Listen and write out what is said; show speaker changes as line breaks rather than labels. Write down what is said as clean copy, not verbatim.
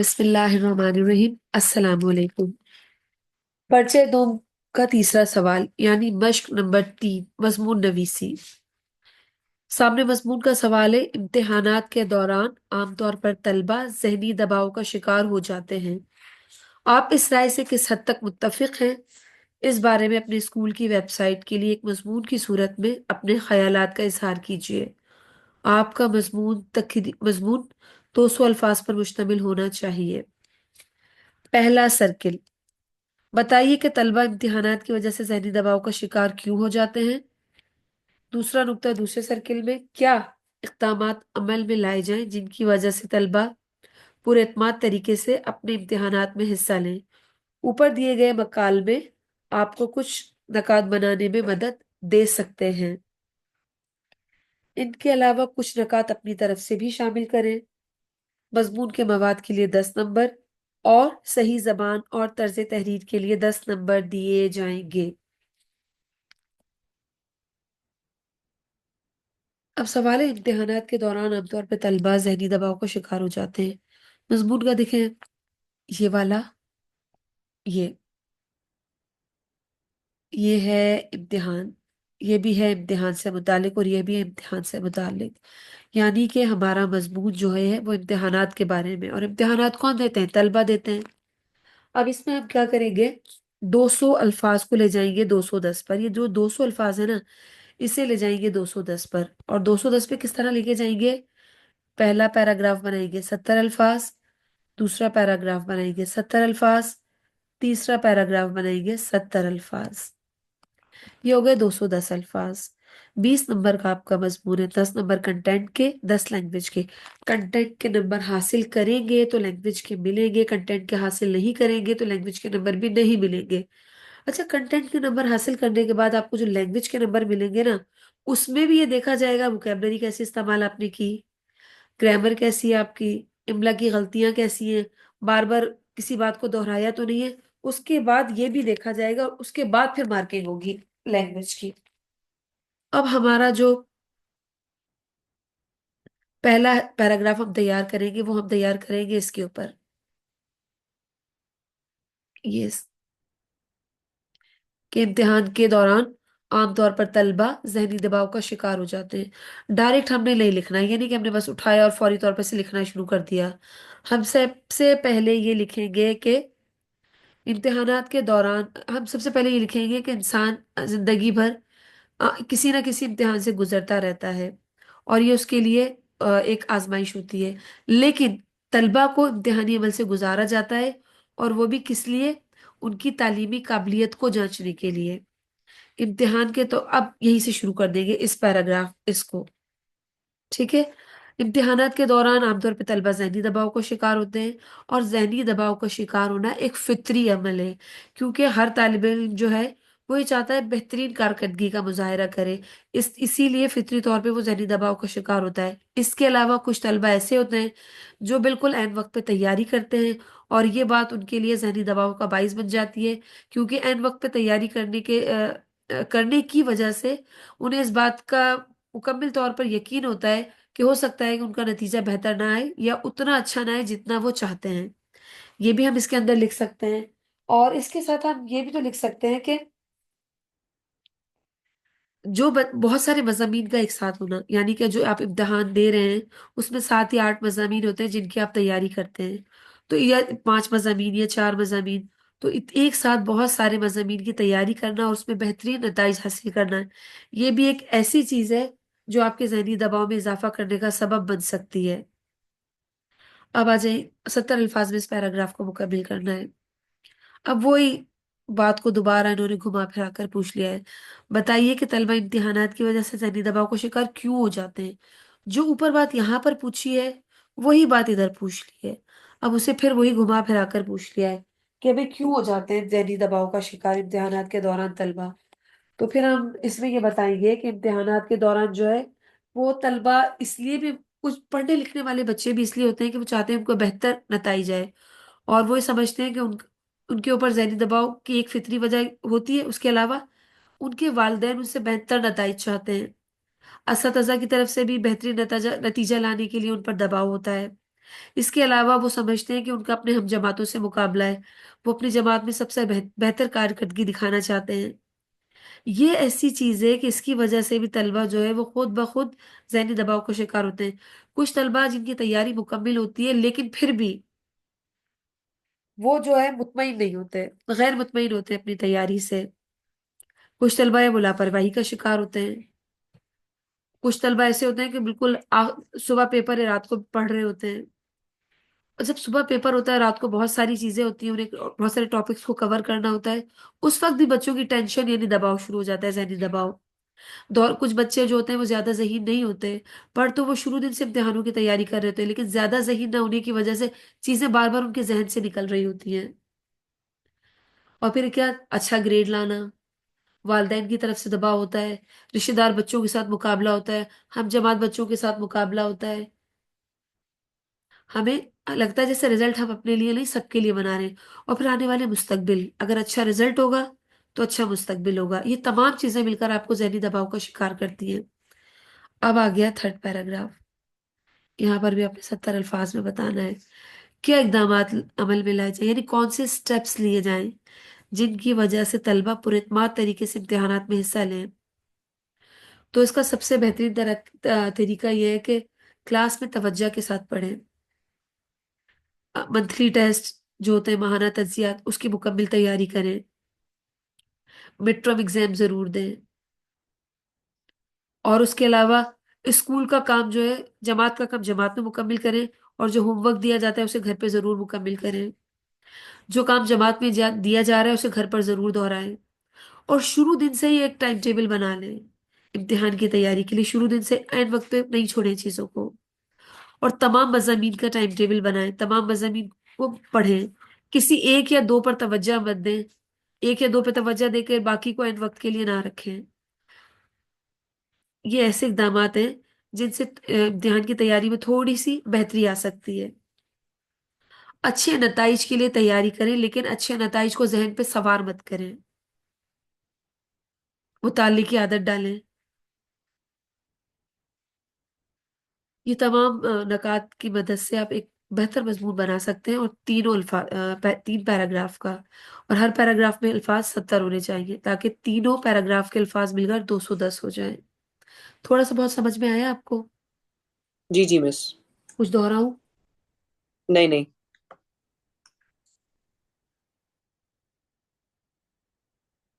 बिस्मिल्लाहिर्रहमानिर्रहीम। अस्सलाम वालेकुम। परिचय दो का तीसरा सवाल यानी मश्क नंबर 3, मजमून नवीसी। सामने मजमून का सवाल है, इम्तिहानात के दौरान आमतौर पर तलबा जहनी दबाव का शिकार हो जाते हैं। आप इस राय से किस हद तक मुत्तफिक हैं? इस बारे में अपने स्कूल की वेबसाइट के लिए एक मजमून की सूरत में अपने ख्यालात का इजहार कीजिए। आपका मजमून 200 अल्फाज पर मुश्तमिल होना चाहिए। पहला सर्किल, बताइए कि तलबा इम्तिहानात की वजह से ज़हनी दबाव का शिकार क्यों हो जाते हैं। दूसरा नुक्ता दूसरे सर्किल में, क्या इक़दामात अमल में लाए जाएं जिनकी वजह से तलबा पुरएतमाद तरीके से अपने इम्तिहानात में हिस्सा लें। ऊपर दिए गए मकाल में आपको कुछ नकात बनाने में मदद दे सकते हैं। इनके अलावा कुछ नकात अपनी तरफ से भी शामिल करें। मजमून के मवाद के लिए 10 नंबर और सही जबान और तर्ज तहरीर के लिए 10 नंबर दिए जाएंगे। अब सवाल है, इम्तिहानात के दौरान आमतौर पर तलबा जहनी दबाव का शिकार हो जाते हैं। मजमून का देखें, ये वाला, ये ये है इम्तिहान, ये भी है इम्तिहान से मुतालिक और ये भी है इम्तिहान से मुतालिक। यानी कि हमारा मजमून जो है वो इम्तिहानात के बारे में, और इम्तिहानात कौन देते हैं? तलबा देते हैं। अब इसमें हम क्या करेंगे, 200 अल्फाज को ले जाएंगे 210 पर। ये जो 200 अल्फाज है ना, इसे ले जाएंगे 210 पर। और 210 पे किस तरह लेके जाएंगे? पहला पैराग्राफ बनाएंगे 70 अल्फाज, दूसरा पैराग्राफ बनाएंगे 70 अल्फाज, तीसरा पैराग्राफ बनाएंगे 70 अल्फाज। ये हो गए 210 अल्फाज। 20 नंबर का आपका मजमून है। 10 नंबर कंटेंट के, 10 लैंग्वेज के। कंटेंट के नंबर हासिल करेंगे तो लैंग्वेज के मिलेंगे, कंटेंट के हासिल नहीं करेंगे तो लैंग्वेज के नंबर भी नहीं मिलेंगे। अच्छा, कंटेंट के नंबर हासिल करने के बाद आपको जो लैंग्वेज के नंबर मिलेंगे ना, उसमें भी ये देखा जाएगा वोकैबलरी कैसे इस्तेमाल आपने की, ग्रामर कैसी है आपकी, इमला की गलतियां कैसी हैं, बार बार किसी बात को दोहराया तो नहीं है। उसके बाद ये भी देखा जाएगा और उसके बाद फिर मार्किंग होगी लैंग्वेज की। अब हमारा जो पहला पैराग्राफ हम तैयार करेंगे वो हम तैयार करेंगे इसके ऊपर, ये कि इम्तिहान के दौरान आमतौर पर तलबा जहनी दबाव का शिकार हो जाते हैं। डायरेक्ट हमने नहीं लिखना है, ये नहीं कि हमने बस उठाया और फौरी तौर पर से लिखना शुरू कर दिया। हम सबसे पहले ये लिखेंगे कि इम्तिहानात के दौरान, हम सबसे पहले ये लिखेंगे कि इंसान जिंदगी भर किसी ना किसी इम्तिहान से गुजरता रहता है और ये उसके लिए एक आजमाइश होती है। लेकिन तलबा को इम्तिहानी अमल से गुजारा जाता है, और वो भी किस लिए? उनकी तालीमी काबिलियत को जांचने के लिए। इम्तिहान के तो अब यहीं से शुरू कर देंगे इस पैराग्राफ इसको, ठीक है। इम्तिहानात के दौरान आमतौर पर तलबा जहनी दबाव का शिकार होते हैं, और जहनी दबाव का शिकार होना एक फितरी अमल है, क्योंकि हर तालिब इल्म जो है वो ये चाहता है बेहतरीन कारकर्दगी का मुजाहरा करे। इसीलिए फितरी तौर पे वो जहनी दबाव का शिकार होता है। इसके अलावा कुछ तलबा ऐसे होते हैं जो बिल्कुल ऐन वक्त पे तैयारी करते हैं, और ये बात उनके लिए जहनी दबाव का बाइस बन जाती है, क्योंकि ऐन वक्त पे तैयारी करने की वजह से उन्हें इस बात का मुकम्मल तौर पर यकीन होता है कि हो सकता है कि उनका नतीजा बेहतर ना आए या उतना अच्छा ना आए जितना वो चाहते हैं। ये भी हम इसके अंदर लिख सकते हैं। और इसके साथ हम ये भी तो लिख सकते हैं कि बहुत सारे मजामीन का एक साथ होना, यानी कि जो आप इम्तिहान दे रहे हैं उसमें 7 या 8 मजामीन होते हैं जिनकी आप तैयारी करते हैं। तो या 5 मजामीन या 4 मजामीन, तो एक साथ बहुत सारे मजामीन की तैयारी करना और उसमें बेहतरीन नताइज हासिल करना है, ये भी एक ऐसी चीज है जो आपके जहनी दबाव में इजाफा करने का सबब बन सकती है। अब आ जाए, 70 अल्फाज में इस पैराग्राफ को मुकम्मल करना है। अब वही बात को दोबारा इन्होंने घुमा फिरा कर पूछ लिया है। बताइए कि तलबा इम्तिहानात की वजह से जहनी दबाव का शिकार क्यों हो जाते हैं। जो ऊपर बात यहाँ पर पूछी है वही बात इधर पूछ ली है। अब उसे फिर वही घुमा फिरा कर पूछ लिया है कि भाई क्यों हो जाते हैं जहनी दबाव का शिकार इम्तिहानात के दौरान तलबा। तो फिर हम इसमें ये बताएंगे कि इम्तिहानात के दौरान जो है वो तलबा इसलिए भी, कुछ पढ़ने लिखने वाले बच्चे भी इसलिए होते हैं कि वो चाहते हैं उनको बेहतर नताइज आए, और वो ये समझते हैं कि उनके ऊपर ज़हनी दबाव की एक फितरी वजह होती है। उसके अलावा उनके वालिदैन उनसे बेहतर नताइज चाहते हैं। असतज़ा की तरफ से भी बेहतरीन नतीजा लाने के लिए उन पर दबाव होता है। اس کے علاوہ وہ سمجھتے ہیں کہ ان کا اپنے ہم جماعتوں سے مقابلہ ہے، وہ اپنی جماعت میں سب سے بہتر کارکردگی دکھانا چاہتے ہیں۔ یہ ایسی چیز ہے کہ اس کی وجہ سے بھی طلبہ جو ہے وہ خود بخود ذہنی دباؤ کا شکار ہوتے ہیں۔ کچھ طلبہ جن کی تیاری مکمل ہوتی ہے لیکن پھر بھی وہ جو ہے مطمئن نہیں ہوتے، غیر مطمئن ہوتے ہیں اپنی تیاری سے۔ کچھ طلبہ وہ لاپرواہی کا شکار ہوتے ہیں۔ کچھ طلبہ ایسے ہوتے ہیں کہ بالکل صبح پیپر ہے رات کو پڑھ رہے ہوتے ہیں، اور جب صبح پیپر ہوتا ہے رات کو بہت ساری چیزیں ہوتی ہیں، انہیں بہت سارے ٹاپکس کو کور کرنا ہوتا ہے، اس وقت بھی بچوں کی ٹینشن یعنی دباؤ شروع ہو جاتا ہے، ذہنی دباؤ۔ دور کچھ بچے جو ہوتے ہیں وہ زیادہ ذہین نہیں ہوتے، پر تو وہ شروع دن سے امتحانوں کی تیاری کر رہے ہوتے ہیں، لیکن زیادہ ذہین نہ ہونے کی وجہ سے چیزیں بار بار ان کے ذہن سے نکل رہی ہوتی ہیں۔ اور پھر کیا، اچھا گریڈ لانا، والدین کی طرف سے دباؤ ہوتا ہے، رشتے دار بچوں کے ساتھ مقابلہ ہوتا ہے، ہم جماعت بچوں کے ساتھ مقابلہ ہوتا ہے۔ ہمیں لگتا ہے جیسے رزلٹ ہم اپنے لیے نہیں سب کے لیے بنا رہے ہیں۔ اور پھر آنے والے مستقبل، اگر اچھا رزلٹ ہوگا تو اچھا مستقبل ہوگا، یہ تمام چیزیں مل کر آپ کو ذہنی دباؤ کا شکار کرتی ہیں۔ اب آ گیا تھرڈ پیراگراف، یہاں پر بھی اپنے 70 الفاظ میں بتانا ہے کیا اقدامات عمل میں لائے جائیں، یعنی کون سے سٹیپس لیے جائیں جن کی وجہ سے طلبہ پر اعتماد طریقے سے امتحانات میں حصہ لیں۔ تو اس کا سب سے بہترین طریقہ یہ ہے کہ کلاس میں توجہ کے ساتھ پڑھیں، منتھلی ٹیسٹ جو ہوتے ہیں، ماہانہ تجزیات، اس کی مکمل تیاری کریں، مڈ ٹرم ایگزام ضرور دیں، اور اس کے علاوہ اسکول کا کام جو ہے، جماعت کا کام جماعت میں مکمل کریں، اور جو ہوم ورک دیا جاتا ہے اسے گھر پہ ضرور مکمل کریں۔ جو کام جماعت میں دیا جا رہا ہے اسے گھر پر ضرور دہرائیں، اور شروع دن سے ہی ایک ٹائم ٹیبل بنا لیں امتحان کی تیاری کے لیے، شروع دن سے اینڈ وقت پہ نہیں چھوڑیں چیزوں کو، اور تمام مضامین کا ٹائم ٹیبل بنائیں، تمام مضامین کو پڑھیں، کسی ایک یا دو پر توجہ مت دیں، ایک یا دو پہ توجہ دے کے باقی کو اینڈ وقت کے لیے نہ رکھیں۔ یہ ایسے اقدامات ہیں جن سے امتحان کی تیاری میں تھوڑی سی بہتری آ سکتی ہے۔ اچھے نتائج کے لیے تیاری کریں لیکن اچھے نتائج کو ذہن پہ سوار مت کریں، مطالعے کی عادت ڈالیں۔ یہ تمام نکات کی مدد سے آپ ایک بہتر مضمون بنا سکتے ہیں، اور تینوں الفاظ، 3 پیراگراف کا، اور ہر پیراگراف میں الفاظ 70 ہونے چاہیے تاکہ تینوں پیراگراف کے الفاظ مل کر 210 ہو جائیں۔ تھوڑا سا بہت سمجھ میں آیا آپ کو؟
جی جی مس۔
کچھ دوہراؤں؟
نہیں نہیں۔